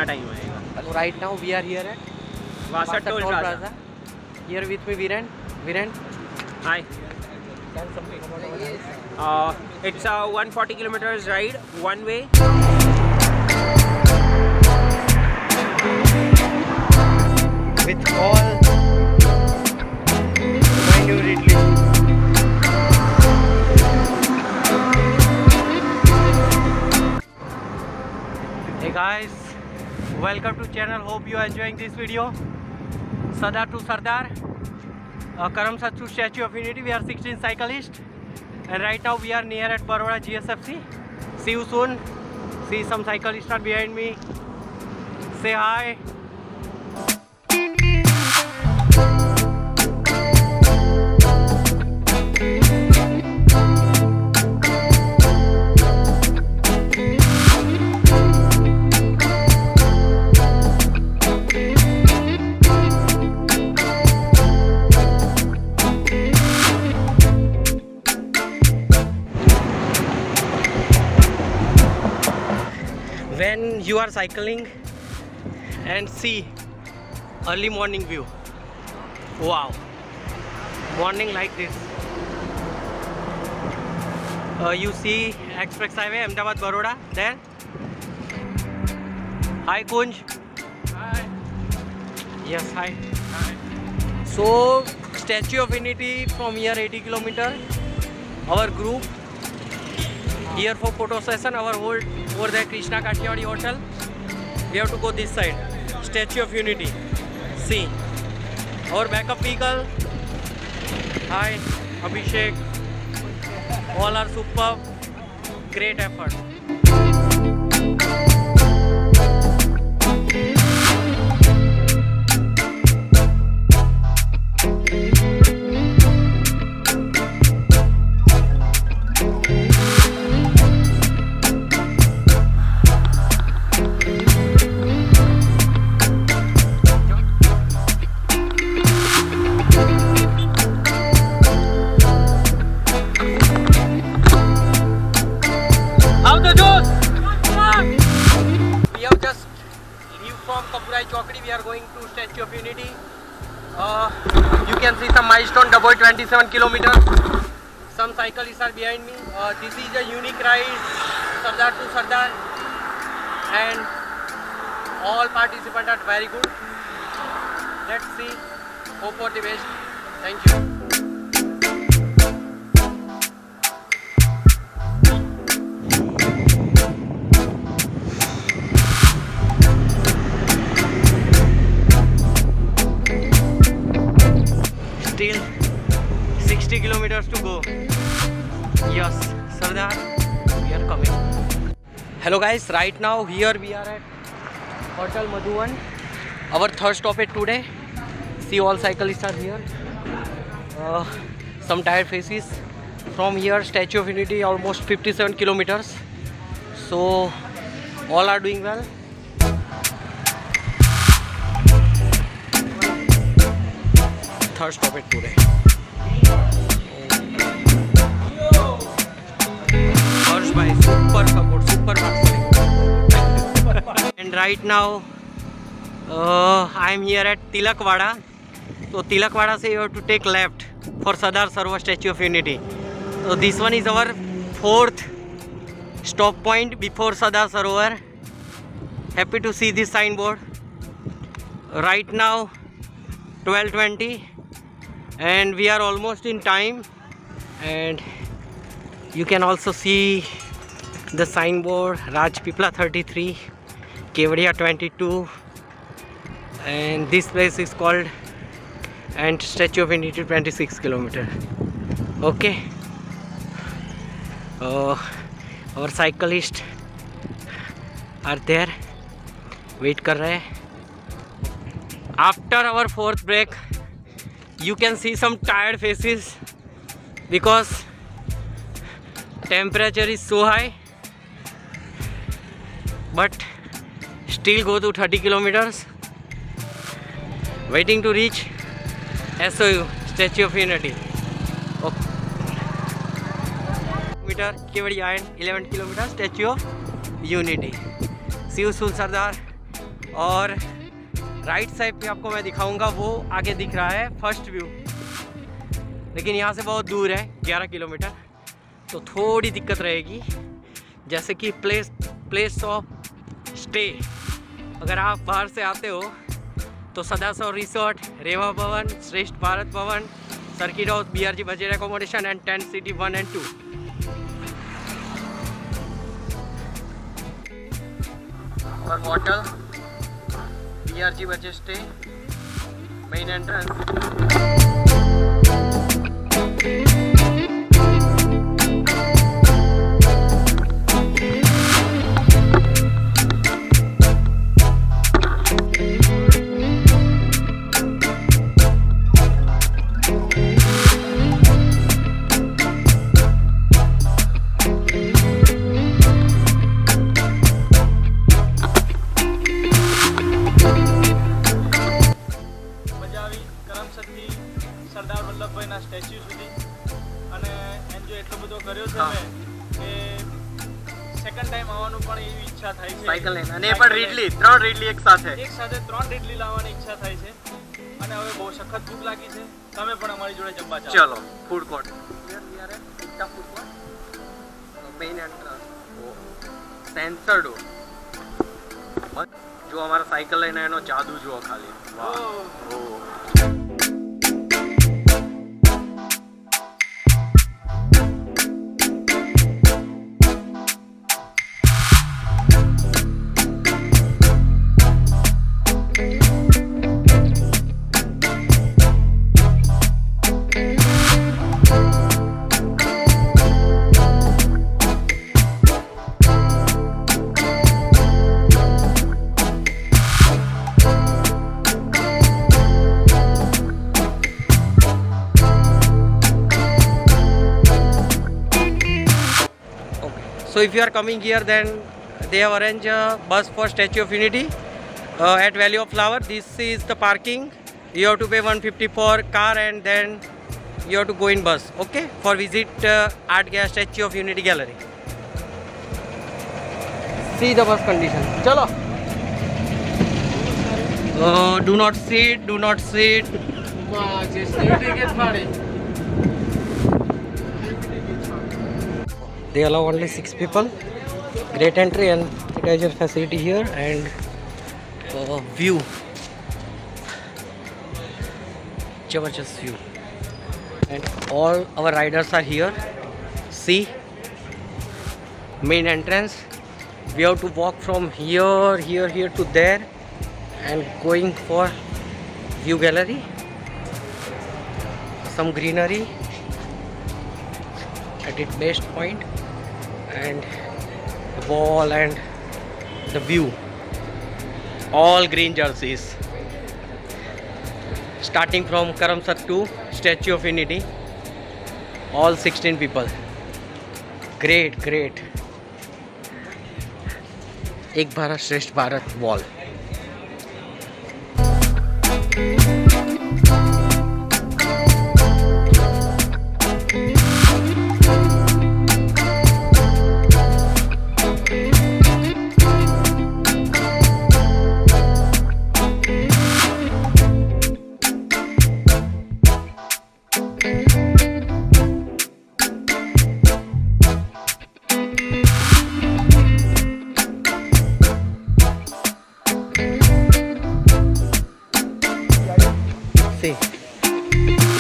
कितना टाइम आएगा। So right now we are here at Vasa Toll Plaza. Here with me Viren. Viren. Hi. Tell something about it. It's a 140 kilometers ride, one way. With all minutely. Hey guys, welcome to channel. Hope you are enjoying this video. Sardar to Sardar, Karam Satsu Statue of Unity. We are 16 cyclists, and right now we are near at Baroda GSFC. See you soon. See some cyclists are behind me. Say hi. When you are cycling and see early morning view, wow, morning like this, you see Express Highway Ahmedabad Baroda there. Hi Kunj. Hi. Yes, hi. Hi. So Statue of Unity from here 80 km. Our group here for photo session. Our whole over there Krishna Kathiawadi Hotel. We have to go this side. Statue of Unity. See our backup vehicle. Hi Abhishek. All are superb. Great effort. We are going to Statue of Unity. You can see some milestone, double 27 kilometers. Some cyclists are behind me. This is a unique ride, Sardar to Sardar, and all participants are very good. Let's see. Hope for the best. Thank you. Still 60 kilometers to go. Yes, Sardar, we are coming. Hello guys, right now here we are at Hotel Madhuvan. Our third stoppage today. See, all cyclists are here. Some tired faces. From here Statue of Unity almost 57 kilometers. So all are doing well. Third stoppage today. Harsh bhai, super support, super hustling. And right now I am here at Tilakwada. So Tilakwada say you have to take left for Sardar Sarovar Statue of Unity. So this one is our fourth stop point before Sardar Sarovar. Happy to see this signboard. Right now 12:20. And we are almost in time, and you can also see the signboard Rajpipla 33, Kevadia 22, and this place is called and Statue of Unity 26 kilometer. Okay, our cyclists are there, wait कर रहे हैं. After our fourth break, you can see some tired faces because temperature is so high, but still go to 30 kilometers, waiting to reach SOU, Statue of Unity. Okay. Kevadia and 11 kilometers, Statue of Unity. See you soon, Sardar. और right side पे आपको मैं दिखाऊंगा, वो आगे दिख रहा है फर्स्ट व्यू, लेकिन यहाँ से बहुत दूर है 11 किलोमीटर, तो थोड़ी दिक्कत रहेगी। जैसे कि प्लेस ऑफ स्टे, अगर आप बाहर से आते हो तो सदासर रिसोर्ट, रेवा भवन, श्रेष्ठ Bharat Bhavan, circuit house, BRG budget accommodation and tent city 1 and 2। और hotel BRG budget stay, main entrance. સરદાર વલ્લભભાઈના સ્ટેચ્યુ સુધી અને એન્જોય એટલો બધો કર્યો છે મેં કે સેકન્ડ ટાઈમ આવવાનું પણ એવી ઈચ્છા થાય છે સાયકલ લઈને, અને એ પણ રીડલી, 3 રીડલી એક સાથે 3 રીડલી લાવવાની ઈચ્છા થાય છે। અને હવે બહુ સખત ભૂખ લાગી છે, તમે પણ અમારી જોડે જમવા ચાલો। चलो food court, food court, main entrance, sensor door. जो हमारा साइकिल लेना है नो जादू जो खाली वाह। So if you are coming here, then they have arranged a bus for Statue of Unity at Valley of Flower. This is the parking. You have to pay 150 for car, and then you have to go in bus, okay, for visit Art Gaya Statue of Unity Gallery. See the bus condition. Chalo. Do not sit, do not sit. They allow only 6 people. Great entry and sanitizer facility here, and view, jabardast view, and all our riders are here. See, main entrance. We have to walk from here to there, and going for view gallery, some greenery at its best point, and the wall and the view, all green jerseys, starting from Karamsad to Statue of Unity, all 16 people. Great, great. एक भारत श्रेष्ठ Bharat wall.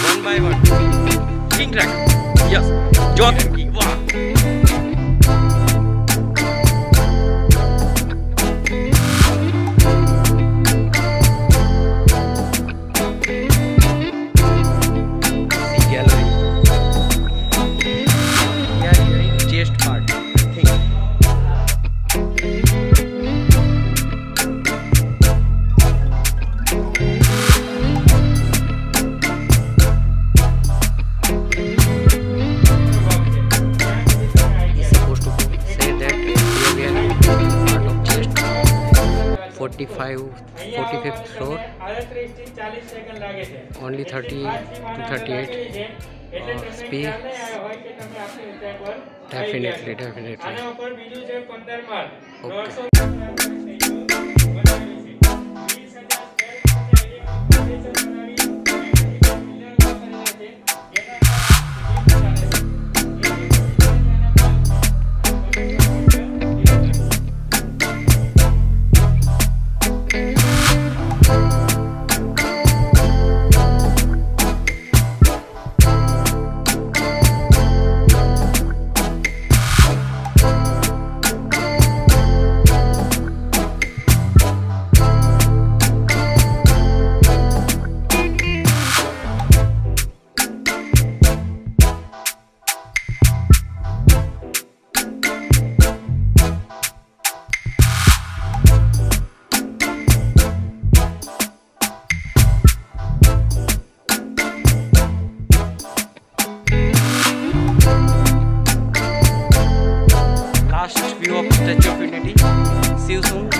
One by one. King track. Yes. Jog and king. Wow. See gallery. Yeah, here in chest part, I think. Part of 45th floor, only 30 to 38 speed. Definitely. Okay. view of Statue of Unity. See you soon.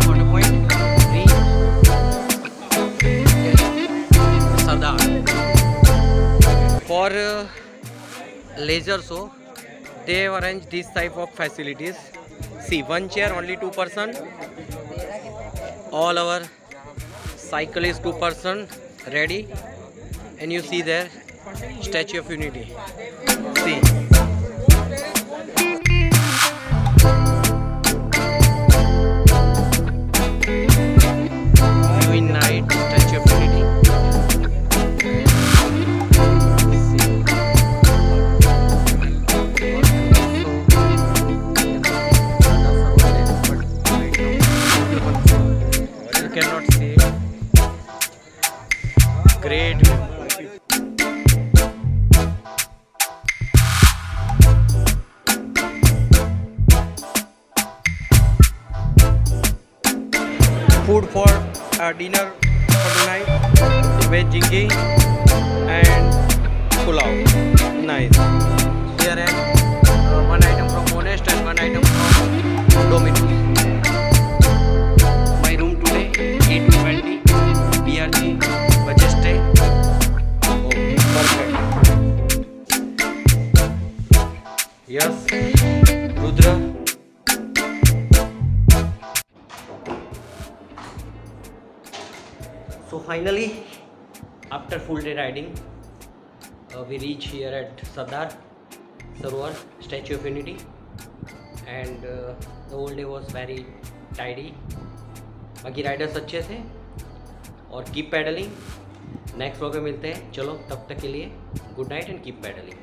Photo point 3. Sardar. For leisure show, they have arranged this type of facilities. See, one chair only 2 person. All our cycle is 2 person ready, and you see there Statue of Unity. See. View in night, Statue of Unity. You cannot see it. Great view. Food for dinner for tonight, veg jinggi and pulao. Nice. Here and one item from Honest and one item from Domino's. My room today, E220, BRG, budget stay. Okay, perfect. Yes, Rudra. So finally, after full day riding, we reach here at Sardar Sarovar, Statue of Unity, and the whole day was very tidy. बाकी Riders अच्छे थे और keep paddling. Next vlog में मिलते हैं. चलो तब तक के लिए good night and keep paddling.